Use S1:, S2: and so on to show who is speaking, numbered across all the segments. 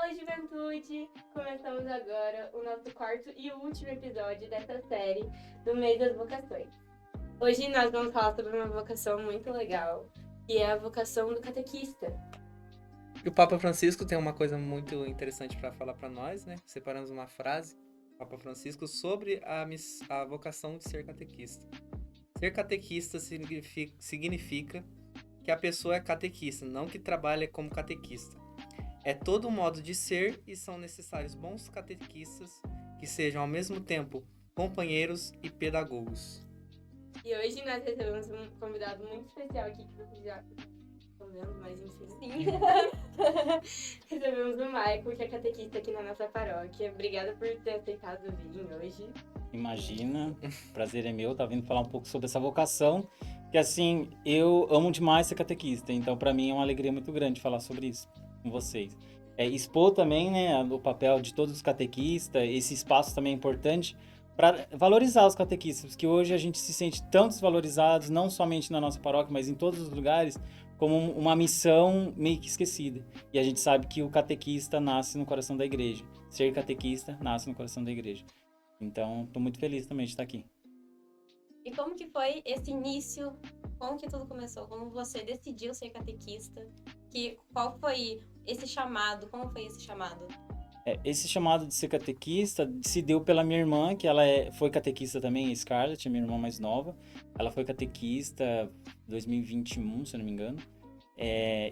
S1: Fala, juventude! Começamos agora o nosso quarto e último episódio dessa série do Mês das Vocações. Hoje nós vamos falar sobre uma vocação muito legal, que é a vocação do catequista.
S2: E o Papa Francisco tem uma coisa muito interessante para falar para nós, né? Separamos uma frase, Papa Francisco, sobre a vocação de ser catequista. Ser catequista significa que a pessoa é catequista, não que trabalha como catequista. É todo um modo de ser e são necessários bons catequistas que sejam ao mesmo tempo companheiros e pedagogos.
S1: E hoje nós recebemos um convidado muito especial aqui, que vocês já estão vendo, mas enfim. Sim. Recebemos o Michael, que é catequista aqui na nossa paróquia. Obrigada por ter aceitado vir hoje.
S3: Imagina, prazer é meu estar vindo falar um pouco sobre essa vocação, que assim, eu amo demais ser catequista, então para mim é uma alegria muito grande falar sobre isso com vocês. Expor também, né, o papel de todos os catequistas, esse espaço também é importante para valorizar os catequistas, porque hoje a gente se sente tão desvalorizados, não somente na nossa paróquia, mas em todos os lugares, como uma missão meio que esquecida. E a gente sabe que o catequista nasce no coração da igreja. Ser catequista nasce no coração da igreja. Então, estou muito feliz também de estar aqui.
S4: E como que foi esse início? Como que tudo começou? Como você decidiu ser catequista? Qual foi esse chamado? Como foi esse chamado?
S3: Esse chamado de ser catequista se deu pela minha irmã, que ela foi catequista também, a Scarlett, a minha irmã mais nova. Ela foi catequista em 2021, se eu não me engano.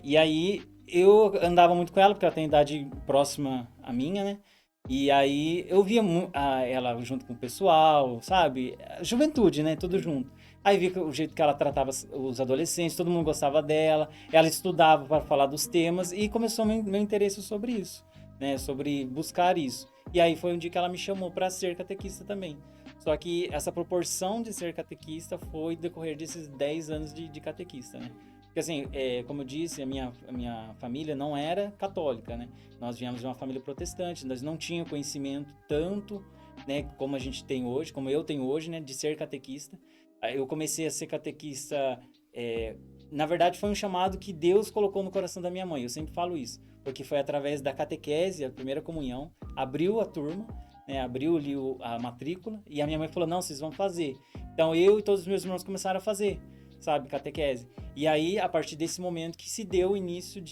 S3: E aí, eu andava muito com ela, porque ela tem idade próxima à minha, né? E aí, eu via ela junto com o pessoal, sabe? Juventude, né? Tudo junto. Aí vi o jeito que ela tratava os adolescentes, todo mundo gostava dela. Ela estudava para falar dos temas e começou meu interesse sobre isso, né? Sobre buscar isso. E aí foi um dia que ela me chamou para ser catequista também. Só que essa proporção de ser catequista foi decorrer desses 10 anos de catequista, né? Porque assim, como eu disse, a minha família não era católica, né? Nós viemos de uma família protestante, nós não tínhamos conhecimento tanto, né, como a gente tem hoje, como eu tenho hoje, né, de ser catequista. Eu comecei a ser catequista, na verdade foi um chamado que Deus colocou no coração da minha mãe, eu sempre falo isso, porque foi através da catequese, a primeira comunhão, abriu a turma, né, abriu ali a matrícula, e a minha mãe falou, não, vocês vão fazer. Então eu e todos os meus irmãos começaram a fazer, sabe, catequese. E aí, a partir desse momento que se deu o início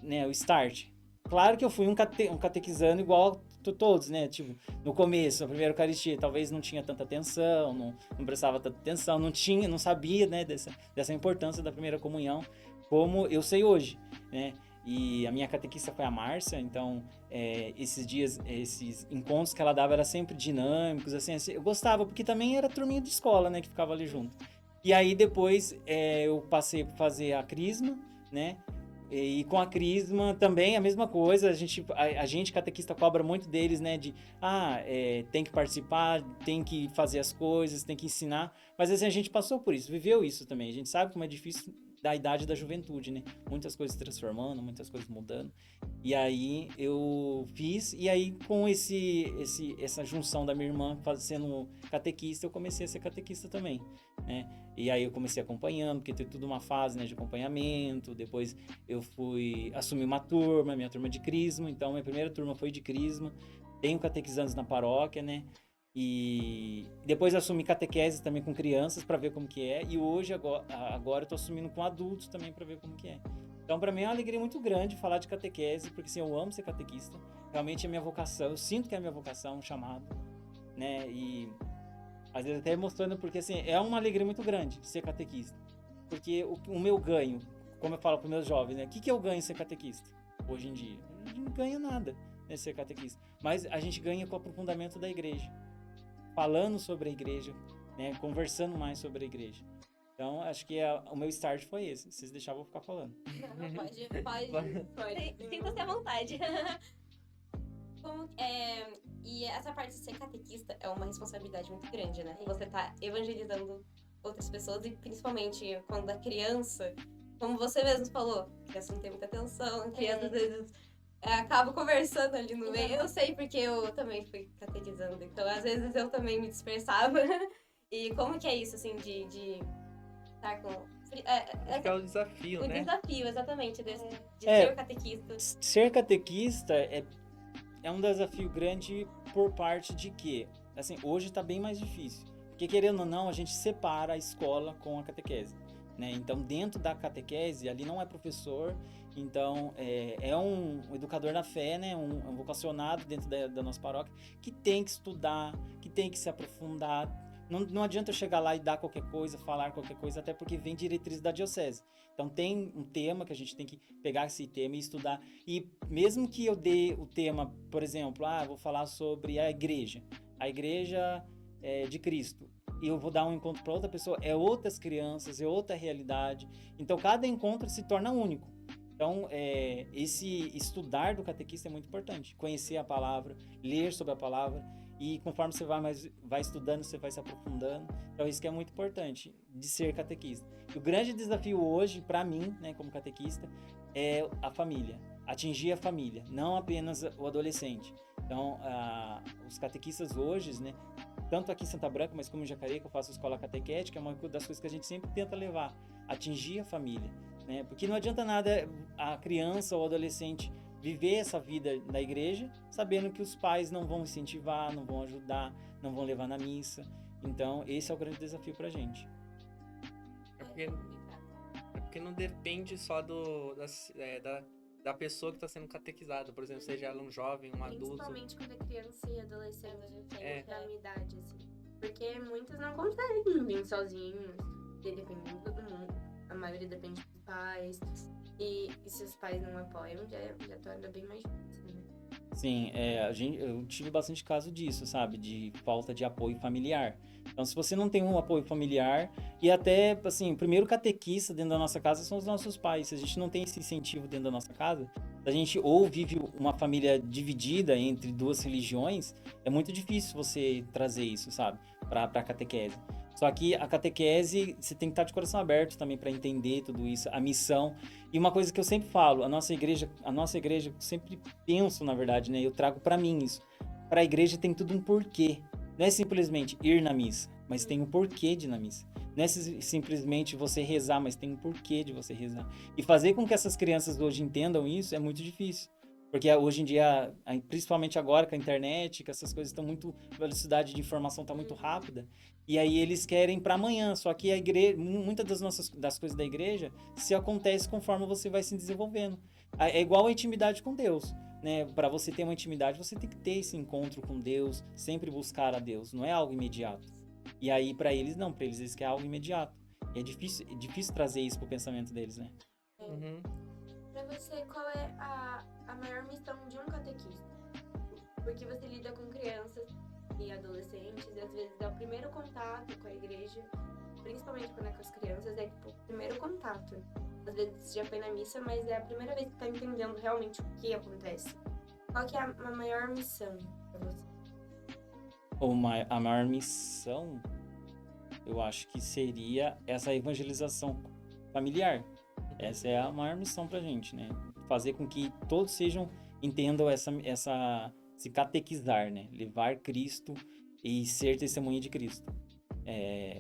S3: né, o start. Claro que eu fui um catequizando igual todos, né? Tipo, no começo, a primeira Eucaristia, talvez não tinha tanta atenção, não prestava tanta atenção, não sabia, né, dessa importância da primeira comunhão, como eu sei hoje, né? E a minha catequista foi a Márcia, então esses dias, esses encontros que ela dava eram sempre dinâmicos, assim, eu gostava, porque também era turminha de escola, né, que ficava ali junto. E aí depois eu passei a fazer a crisma, né? E com a crisma também a mesma coisa, a gente catequista cobra muito deles, né? Tem que participar, tem que fazer as coisas, tem que ensinar. Mas assim, a gente passou por isso, viveu isso também. A gente sabe como é difícil da idade da juventude, né? Muitas coisas se transformando, muitas coisas mudando. E aí eu fiz, e aí com essa junção da minha irmã sendo catequista, eu comecei a ser catequista também, né? E aí eu comecei acompanhando, porque tem tudo uma fase, né, de acompanhamento. Depois eu fui assumir uma turma, minha turma de crisma. Então minha primeira turma foi de crisma. Tenho catequizandos na paróquia, né? E depois assumi catequese também com crianças para ver como que é. E hoje, agora eu tô assumindo com adultos também para ver como que é. Então, para mim é uma alegria muito grande falar de catequese, porque assim, eu amo ser catequista. Realmente é minha vocação, eu sinto que é a minha vocação, um chamado, né? E às vezes até emocionando, porque assim, é uma alegria muito grande ser catequista. Porque o meu ganho, como eu falo para meus jovens, né? O que eu ganho ser catequista hoje em dia? Eu não ganho nada, né, ser catequista. Mas a gente ganha com o aprofundamento da igreja. Falando sobre a igreja, né, conversando mais sobre a igreja. Então, acho que o meu start foi esse. Vocês deixavam eu ficar falando.
S4: Pode. Sinta-se à vontade. E essa parte de ser catequista é uma responsabilidade muito grande, né? Você tá evangelizando outras pessoas e principalmente quando a criança, como você mesmo falou, criança não tem muita atenção, criança às vezes acabo conversando ali no meio. Eu sei porque eu também fui catequizando, então às vezes eu também me dispersava. E como que é isso, assim, de Tá com...
S2: Acho que é o desafio,
S4: o
S2: né?
S4: desafio, exatamente, de
S3: É.
S4: ser catequista.
S3: Ser catequista é um desafio grande por parte de que, assim, hoje está bem mais difícil. Porque, querendo ou não, a gente separa a escola com a catequese, né? Então, dentro da catequese, ali não é professor, então é um educador na fé, né? Um vocacionado dentro da nossa paróquia, que tem que estudar, que tem que se aprofundar. Não adianta eu chegar lá e dar qualquer coisa, falar qualquer coisa, até porque vem diretriz da diocese. Então tem um tema que a gente tem que pegar esse tema e estudar. E mesmo que eu dê o tema, por exemplo, vou falar sobre a igreja de Cristo, e eu vou dar um encontro para outra pessoa, é outras crianças, é outra realidade. Então cada encontro se torna único. Então, esse estudar do catequista é muito importante. Conhecer a palavra, ler sobre a palavra, e conforme você vai estudando, você vai se aprofundando. Então, isso que é muito importante de ser catequista. E o grande desafio hoje, para mim, né, como catequista, é a família. Atingir a família, não apenas o adolescente. Então, os catequistas hoje, né, tanto aqui em Santa Branca, mas como em Jacareí, que eu faço escola catequética, é uma das coisas que a gente sempre tenta levar, atingir a família. Né? Porque não adianta nada a criança ou o adolescente viver essa vida na igreja, sabendo que os pais não vão incentivar, não vão ajudar, não vão levar na missa. Então, esse é o grande desafio pra gente.
S2: É porque não depende só da pessoa que está sendo catequizada, por exemplo, seja ela um jovem, um adulto.
S1: Principalmente quando é criança e adolescente, da minha idade, assim. Porque muitos não conseguem vir sozinhos, dependem de todo mundo. A maioria depende dos pais. E se os pais não apoiam, já torna bem mais difícil, né?
S3: Sim, eu tive bastante caso disso, sabe? De falta de apoio familiar. Então, se você não tem um apoio familiar, e até, assim, o primeiro catequista dentro da nossa casa são os nossos pais. Se a gente não tem esse incentivo dentro da nossa casa, a gente ou vive uma família dividida entre duas religiões, é muito difícil você trazer isso, sabe? Pra catequese. Só que a catequese, você tem que estar de coração aberto também para entender tudo isso, a missão. E uma coisa que eu sempre falo, a nossa igreja, sempre penso, na verdade, né? Eu trago para mim isso. Para a igreja tem tudo um porquê. Não é simplesmente ir na missa, mas tem um porquê de ir na missa. Não é simplesmente você rezar, mas tem um porquê de você rezar. E fazer com que essas crianças hoje entendam isso é muito difícil. Porque hoje em dia, principalmente agora com a internet, que essas coisas estão muito... A velocidade de informação está muito rápida. E aí eles querem para amanhã. Só que a igreja, muitas das coisas da igreja se acontece conforme você vai se desenvolvendo. É igual a intimidade com Deus. Né? Para você ter uma intimidade, você tem que ter esse encontro com Deus, sempre buscar a Deus. Não é algo imediato. E aí para eles não, para eles querem algo imediato. E é difícil trazer isso pro pensamento deles, né?
S2: Uhum.
S1: Pra você, qual é a maior missão de um catequista? Porque você lida com crianças e adolescentes, e às vezes é o primeiro contato com a igreja, principalmente quando é com as crianças, é tipo o primeiro contato. Às vezes já foi na missa, mas é a primeira vez que tá entendendo realmente o que acontece. Qual que é a maior missão pra você?
S3: A maior missão, eu acho que seria essa evangelização familiar. Essa é a maior missão pra gente, né? Fazer com que todos entendam se catequizar, né? Levar Cristo e ser testemunha de Cristo.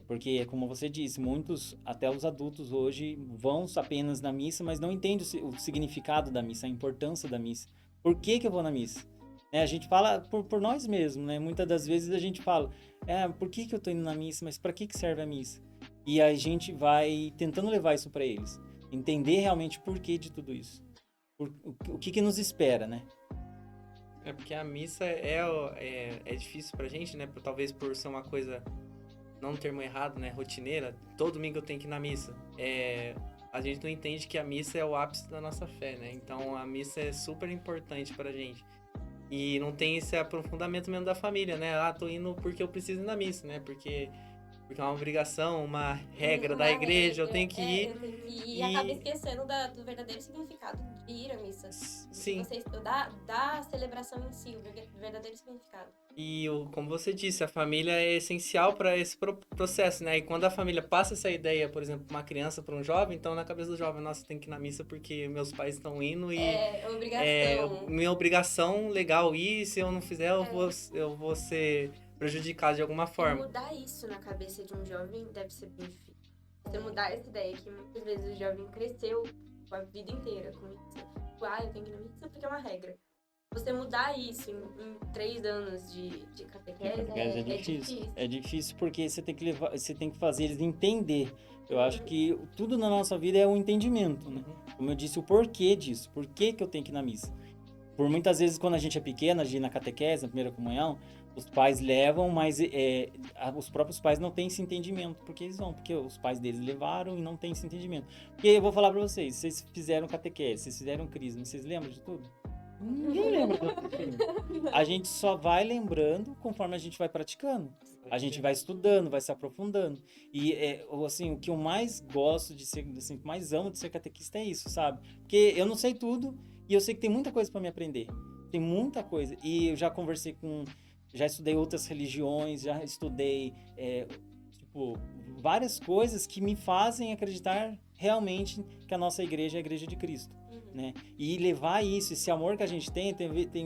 S3: Porque, como você disse, muitos, até os adultos hoje, vão apenas na missa, mas não entendem o significado da missa, a importância da missa. Por que eu vou na missa? A gente fala por nós mesmos, né? Muitas das vezes a gente fala, por que eu tô indo na missa? Mas para que serve a missa? E a gente vai tentando levar isso para eles. Entender realmente o porquê de tudo isso. O que nos espera, né?
S2: É porque a missa é difícil pra gente, né? Talvez por ser uma coisa, não um termo errado, né? Rotineira. Todo domingo eu tenho que ir na missa. A gente não entende que a missa é o ápice da nossa fé, né? Então a missa é super importante pra gente. E não tem esse aprofundamento mesmo da família, né? Tô indo porque eu preciso ir na missa, né? Porque é uma obrigação, uma regra da igreja, eu tenho que ir.
S4: Eu tenho que ir e acaba esquecendo do verdadeiro significado de ir à missa.
S2: Sim.
S4: Você estudar da celebração em si, o verdadeiro significado.
S2: E como você disse, a família é essencial para esse processo, né? E quando a família passa essa ideia, por exemplo, para uma criança, para um jovem, então na cabeça do jovem, nossa, tem que ir na missa porque meus pais estão indo e
S4: obrigação.
S2: Minha obrigação legal ir, se eu não fizer, eu vou ser prejudicado de alguma forma.
S1: Mudar isso na cabeça de um jovem deve ser bem difícil. Você mudar essa ideia que muitas vezes o jovem cresceu a vida inteira com isso. Tipo, eu tenho que ir na missa porque é uma regra. Você mudar isso em 3 anos de catequese
S3: Catequese
S1: é difícil.
S3: É difícil porque você tem que fazer eles entender. Eu acho que tudo na nossa vida é um entendimento, né? Como eu disse, o porquê disso. Por que que eu tenho que ir na missa? Por muitas vezes, quando a gente é pequena, de ir na catequese, na primeira comunhão, os pais levam, mas os próprios pais não têm esse entendimento. Porque eles vão, porque os pais deles levaram e não têm esse entendimento. Porque eu vou falar pra vocês fizeram catequese, vocês fizeram crisma, vocês lembram de tudo? Ninguém lembra de tudo. A gente só vai lembrando conforme a gente vai praticando. A gente vai estudando, vai se aprofundando. E, assim, o que eu mais gosto de ser, assim, o que mais amo de ser catequista é isso, sabe? Porque eu não sei tudo e eu sei que tem muita coisa para me aprender. Tem muita coisa. E eu já conversei já estudei outras religiões, já estudei, tipo, várias coisas que me fazem acreditar realmente que a nossa igreja é a igreja de Cristo. Né? E levar isso, esse amor que a gente tem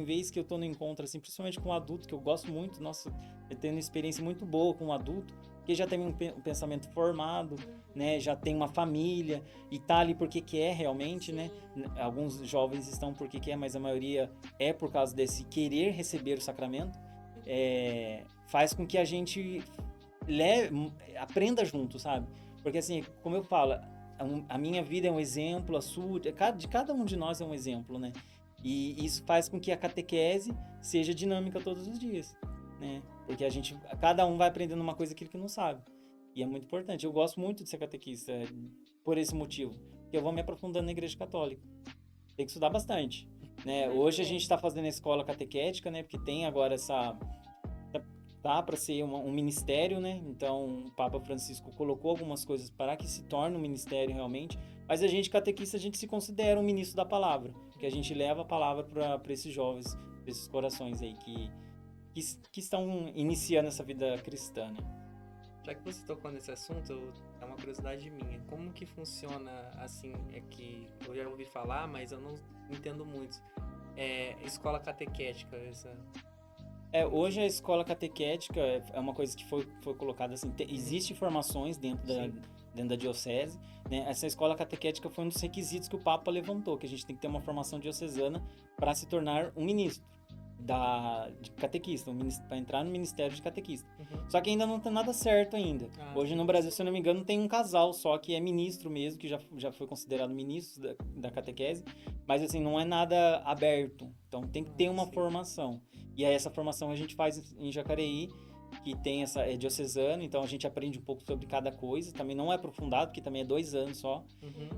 S3: vezes que eu tô no encontro, assim, principalmente com um adulto, que eu gosto muito, nossa, eu tenho uma experiência muito boa com um adulto, que já tem um pensamento formado, né? Já tem uma família, e tá ali porque quer realmente, né? Alguns jovens estão porque quer, mas a maioria é por causa desse querer receber o sacramento, faz com que a gente aprenda junto, sabe? Porque assim, como eu falo, a minha vida é um exemplo, a sua, de cada um de nós é um exemplo, né? E isso faz com que a catequese seja dinâmica todos os dias, né? Porque cada um vai aprendendo uma coisa aquilo que não sabe. E é muito importante. Eu gosto muito de ser catequista por esse motivo. Porque eu vou me aprofundando na igreja católica. Tem que estudar bastante, né? Hoje a gente está fazendo a escola catequética, né? Porque tem agora tá para ser um ministério, né? Então o Papa Francisco colocou algumas coisas para que se torne um ministério realmente, mas a gente catequista, a gente se considera um ministro da palavra, que a gente leva a palavra para esses jovens, para esses corações aí que estão iniciando essa vida cristã, né?
S2: Já que você tocou nesse assunto, é uma curiosidade minha. Como que funciona, assim, é que eu já ouvi falar, mas eu não entendo muito. Escola catequética,
S3: Hoje a escola catequética é uma coisa que foi colocada assim, existe formações dentro da diocese, né? Essa escola catequética foi um dos requisitos que o Papa levantou, que a gente tem que ter uma formação diocesana para se tornar um ministro de catequista, para entrar no ministério de catequista. Só que ainda não tem nada certo ainda. Hoje no Brasil, se eu não me engano, tem um casal só que é ministro mesmo, que já foi considerado ministro da catequese, mas assim, não é nada aberto. Então tem que ter uma formação. E aí essa formação a gente faz em Jacareí, que tem é diocesano, então a gente aprende um pouco sobre cada coisa. Também não é aprofundado, porque também é 2 anos só.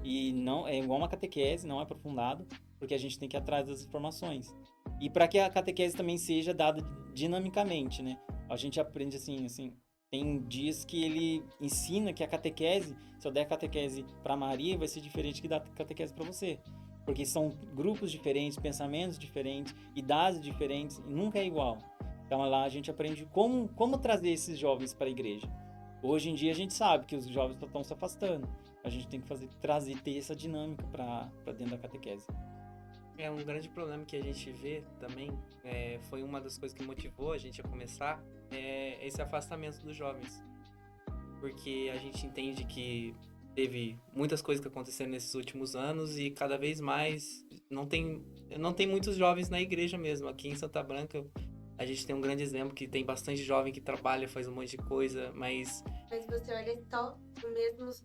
S3: E não é igual uma catequese, não é aprofundado, porque a gente tem que ir atrás das informações. E para que a catequese também seja dada dinamicamente, né? A gente aprende assim, tem dias que ele ensina que a catequese, se eu der a catequese para Maria, vai ser diferente que dar a catequese para você. Porque são grupos diferentes, pensamentos diferentes, idades diferentes, e nunca é igual. Então lá a gente aprende como trazer esses jovens para a igreja. Hoje em dia a gente sabe que os jovens estão se afastando. A gente tem que ter essa dinâmica para dentro da catequese.
S2: É um grande problema que a gente vê também, foi uma das coisas que motivou a gente a começar, esse afastamento dos jovens. Porque a gente entende que teve muitas coisas que aconteceram nesses últimos anos e cada vez mais não tem muitos jovens na igreja mesmo. Aqui em Santa Branca a gente tem um grande exemplo que tem bastante jovem que trabalha, faz um monte de coisa, mas
S1: você olha só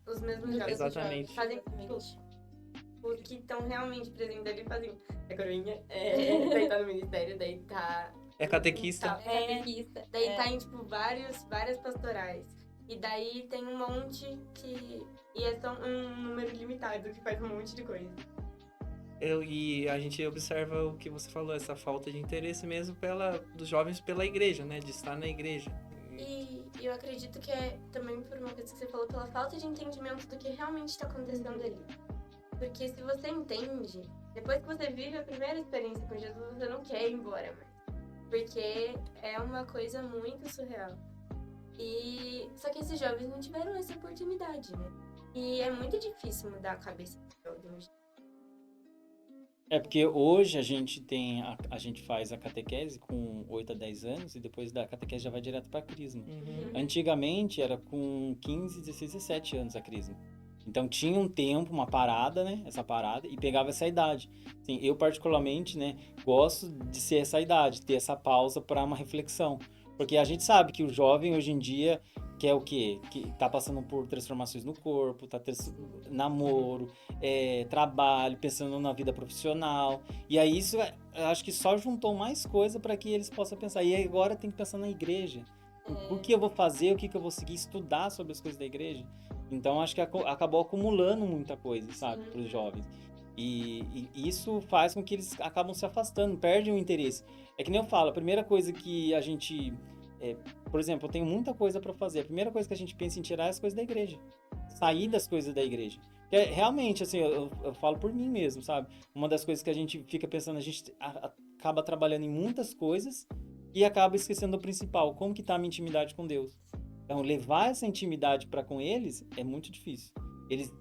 S1: os mesmos jovens.
S2: Exatamente.
S1: Fazem os que estão realmente presentes ali, fazem a coroinha, daí tá no ministério, daí tá...
S2: É catequista.
S4: Catequista.
S1: Daí tá em, tipo, várias pastorais. E daí tem um monte que... E é só um número limitado que faz um monte de coisa.
S2: E a gente observa o que você falou, essa falta de interesse mesmo dos jovens pela igreja, né? De estar na igreja.
S1: E eu acredito que é também por uma coisa que você falou, pela falta de entendimento do que realmente está acontecendo ali. Porque se você entende, depois que você vive a primeira experiência com Jesus, você não quer ir embora mais. Porque é uma coisa muito surreal. Só que esses jovens não tiveram essa oportunidade, né? E é muito difícil mudar a cabeça do jovem.
S3: É porque hoje a gente tem, a gente faz a catequese com 8 a 10 anos e depois da catequese já vai direto para a crisma. Antigamente era com 15, 16, 17 anos a crisma. Então tinha um tempo, uma parada, né? Essa parada, e pegava essa idade. Assim, eu particularmente, né, gosto de ser essa idade, ter essa pausa para uma reflexão. Porque a gente sabe que o jovem hoje em dia quer o quê? Que tá passando por transformações no corpo, namoro, trabalho, pensando na vida profissional. E aí isso, eu acho que só juntou mais coisa para que eles possam pensar. E agora tem que pensar na igreja. O que eu vou fazer, o que eu vou seguir, estudar sobre as coisas da igreja. Então, acho que acabou acumulando muita coisa, sabe, para os jovens. E isso faz com que eles acabam se afastando, perdem o interesse. É que nem eu falo, a primeira coisa que a gente... por exemplo, eu tenho muita coisa para fazer. A primeira coisa que a gente pensa em tirar é as coisas da igreja. Sair das coisas da igreja. Porque, realmente, assim, eu falo por mim mesmo, sabe? Uma das coisas que a gente fica pensando, a gente acaba trabalhando em muitas coisas e acaba esquecendo o principal. Como que tá a minha intimidade com Deus? Então, levar essa intimidade para com eles é muito difícil. Eles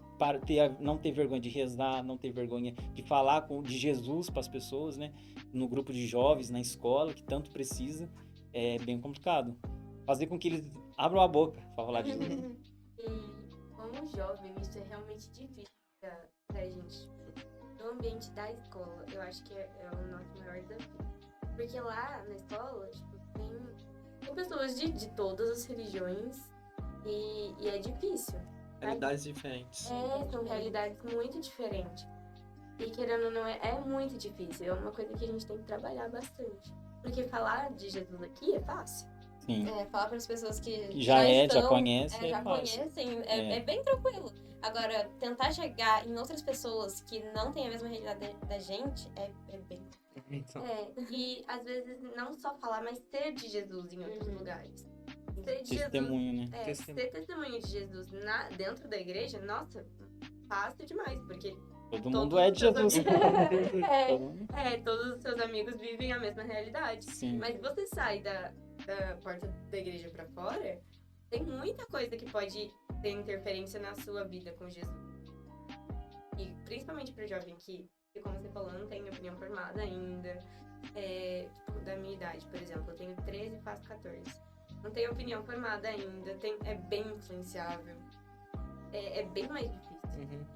S3: não ter vergonha de rezar, não ter vergonha de falar de Jesus para as pessoas, né? No grupo de jovens, na escola, que tanto precisa, é bem complicado. Fazer com que eles abram a boca para falar de Jesus.
S1: E como jovem, isso é realmente difícil pra gente. No ambiente da escola, eu acho que é o nosso maior desafio. Porque lá na escola, tipo, tem pessoas de todas as religiões e é difícil.
S2: Realidades diferentes.
S1: São realidades muito diferentes. E querendo ou não, é muito difícil. É uma coisa que a gente tem que trabalhar bastante. Porque falar de Jesus aqui é fácil.
S3: Sim.
S4: Falar para as pessoas que
S3: já
S4: estão,
S3: conhecem,
S4: já conhecem, é bem tranquilo. Agora, tentar chegar em outras pessoas que não têm a mesma realidade da gente é bem...
S2: Então,
S1: E às vezes não só falar, mas ser de Jesus em outros lugares. Ser de
S3: Testemunho, né?
S1: ser testemunho de Jesus dentro da igreja, nossa, fácil demais, porque
S3: Todo mundo é de Jesus.
S1: todos os seus amigos vivem a mesma realidade.
S3: Sim.
S1: Mas você sai da porta da igreja pra fora, tem muita coisa que pode ter interferência na sua vida com Jesus. E principalmente pro jovem que como você falou, não tenho opinião formada ainda. Tipo, da minha idade, por exemplo, eu tenho 13 e faço 14. Não tenho opinião formada ainda, é bem influenciável. É bem mais difícil.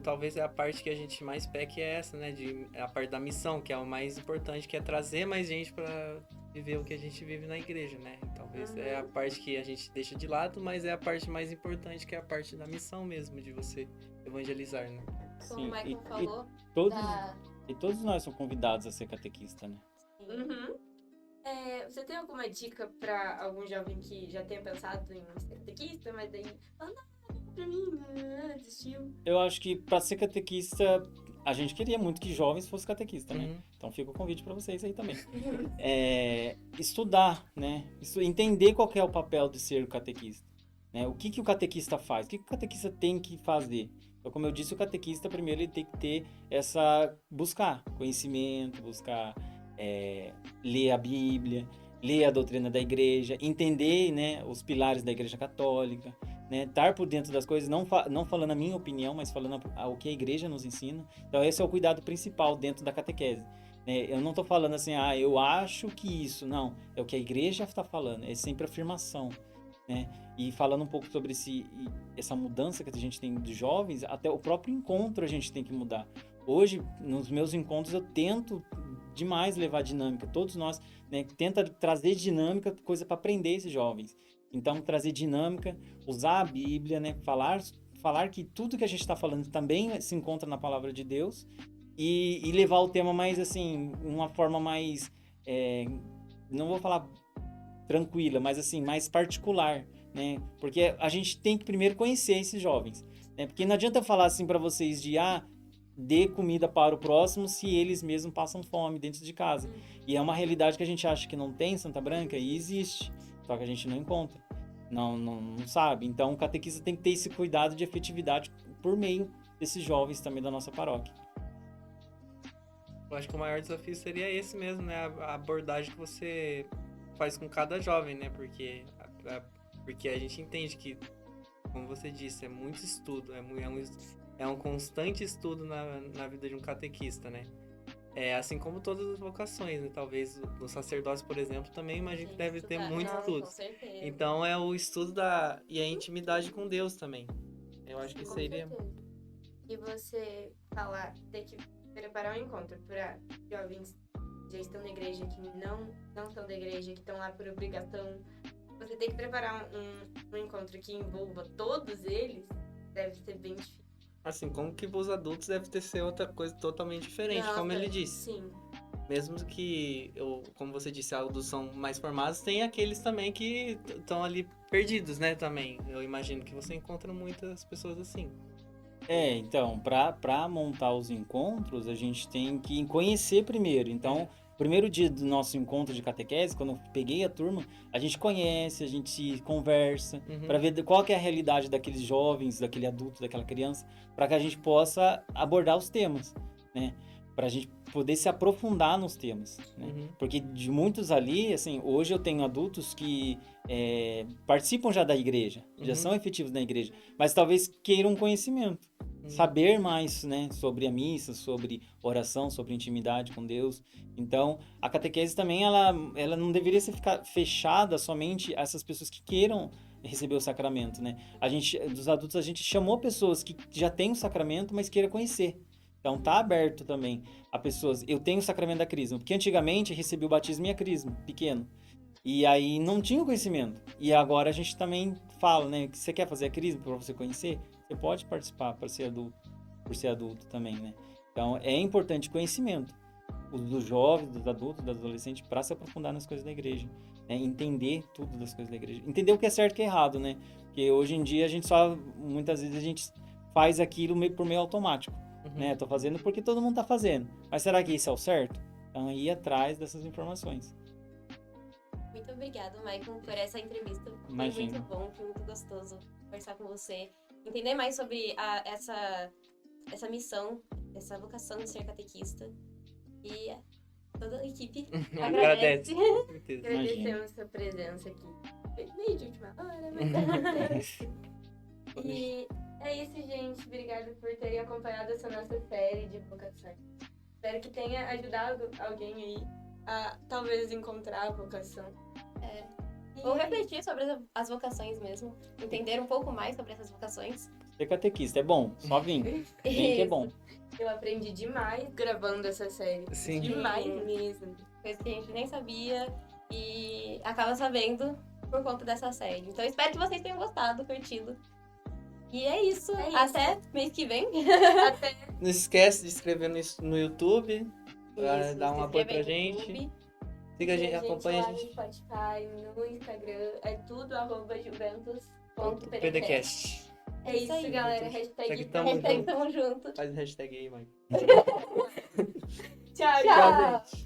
S2: Talvez a parte que a gente mais peca é essa, né? A parte da missão, que é o mais importante, que é trazer mais gente pra viver o que a gente vive na igreja, né? Talvez é a parte que a gente deixa de lado, mas é a parte mais importante, que é a parte da missão mesmo, de você evangelizar, né?
S4: Como o Michael falou,
S3: todos nós somos convidados a ser catequista, né?
S1: Você tem alguma dica pra algum jovem que já tenha pensado em ser catequista, mas daí fala, não, pra mim, desistiu?
S3: Eu acho que pra ser catequista, a gente queria muito que jovens fossem catequistas, né? Então fica o convite pra vocês aí também. Estudar, né? Entender qual que é o papel de ser catequista. Né? O que o catequista faz? O que o catequista tem que fazer? Então, como eu disse, o catequista, primeiro, ele tem que ter buscar conhecimento, buscar ler a Bíblia, ler a doutrina da igreja, entender, né, os pilares da igreja católica, né, estar por dentro das coisas, não falando a minha opinião, mas falando o que a igreja nos ensina. Então, esse é o cuidado principal dentro da catequese. Né? Eu não estou falando assim, eu acho que isso. Não, é o que a igreja está falando, é sempre afirmação. Né? E falando um pouco sobre essa mudança que a gente tem dos jovens, até o próprio encontro a gente tem que mudar. Hoje, nos meus encontros, eu tento demais levar dinâmica. Todos nós, né, tenta trazer dinâmica, coisa para aprender esses jovens. Então, trazer dinâmica, usar a Bíblia, né, falar que tudo que a gente está falando também se encontra na palavra de Deus e levar o tema mais, assim, uma forma mais, não vou falar tranquila, mas assim, mais particular, né? Porque a gente tem que primeiro conhecer esses jovens, né? Porque não adianta eu falar assim para vocês de dê comida para o próximo se eles mesmos passam fome dentro de casa. E é uma realidade que a gente acha que não tem em Santa Branca e existe, só que a gente não encontra, não sabe. Então o catequista tem que ter esse cuidado de efetividade por meio desses jovens também da nossa paróquia.
S2: Eu acho que o maior desafio seria esse mesmo, né? A abordagem que você faz com cada jovem, né? Porque a gente entende que, como você disse, é muito estudo, é um constante estudo na vida de um catequista, né? Assim como todas as vocações, né? Talvez no sacerdócio, por exemplo, também imagino que deve ter muito
S4: Nossa,
S2: estudo.
S4: com certeza.
S2: Então é o estudo e a intimidade com Deus também. Eu acho que
S1: Com
S2: seria...
S1: certeza. E você ter que preparar um encontro para jovens que já estão na igreja, que não são da igreja, que estão lá por obrigação. Você tem que preparar um encontro que envolva todos eles, deve ser bem difícil.
S2: Assim, como que os adultos deve ter ser outra coisa totalmente diferente, como ele disse.
S1: Sim.
S2: Mesmo que, como você disse, adultos são mais formados, tem aqueles também que estão ali perdidos, né, também. Eu imagino que você encontra muitas pessoas assim.
S3: Então, para montar os encontros, a gente tem que conhecer primeiro. Então, primeiro dia do nosso encontro de catequese, quando eu peguei a turma, a gente conhece, a gente conversa, para ver qual que é a realidade daqueles jovens, daquele adulto, daquela criança, para que a gente possa abordar os temas, né? Para a gente poder se aprofundar nos temas, né? Porque de muitos ali, assim, hoje eu tenho adultos que participam já da igreja, já são efetivos na igreja, mas talvez queiram conhecimento, saber mais, né, sobre a missa, sobre oração, sobre intimidade com Deus. Então, a catequese também, ela não deveria ficar fechada somente a essas pessoas que queiram receber o sacramento, né? Dos adultos, a gente chamou pessoas que já têm o sacramento, mas queiram conhecer. Então, tá aberto também a pessoas. Eu tenho o sacramento da crisma, porque antigamente recebi o batismo e a crisma, pequeno. E aí não tinha o conhecimento. E agora a gente também fala, né? Que você quer fazer a crisma para você conhecer? Você pode participar para ser adulto, por ser adulto também, né? Então, é importante conhecimento. Dos jovens, dos adultos, dos adolescentes, para se aprofundar nas coisas da igreja. Né? Entender tudo das coisas da igreja. Entender o que é certo e o que é errado, né? Porque hoje em dia a gente muitas vezes a gente faz aquilo por meio automático. Né? Tô fazendo porque todo mundo tá fazendo. Mas será que isso é o certo? Então, ir atrás dessas informações.
S4: Muito obrigada, Maicon, por essa entrevista.
S3: Imagina.
S4: Foi muito bom, foi muito gostoso conversar com você. Entender mais sobre essa missão, essa vocação de ser catequista. E toda a equipe agradece.
S2: Com certeza.
S1: Agradecemos sua presença aqui. Meio de última hora, mas... E é isso, gente. Obrigada por terem acompanhado essa nossa série de vocações. Espero que tenha ajudado alguém aí a talvez encontrar a vocação.
S4: Ou refletir sobre as vocações mesmo. Entender um pouco mais sobre essas vocações.
S3: Ser catequista é bom, só vem. Vem que é bom.
S1: Eu aprendi demais gravando essa série.
S2: Sim.
S1: Demais mesmo.
S4: Coisa que a gente nem sabia e acaba sabendo por conta dessa série. Então espero que vocês tenham gostado, curtido. E é isso. Até mês que vem.
S1: Até
S2: Não esquece de se inscrever no YouTube,
S1: isso.
S2: dar um
S4: Se
S2: apoio pra
S4: inscreve no
S2: gente.
S4: YouTube.
S2: Siga a gente, acompanha a
S1: lá
S2: gente.
S1: no Spotify, no Instagram. É tudo @juventus.pdcast.
S2: PDCast.
S1: É isso,
S4: aí.
S1: galera.
S2: Hashtag
S1: Hashtag
S2: tamo
S4: Tamo junto.
S2: Faz o hashtag aí, Mike.
S1: Tchau,
S4: Tchau.
S2: gente.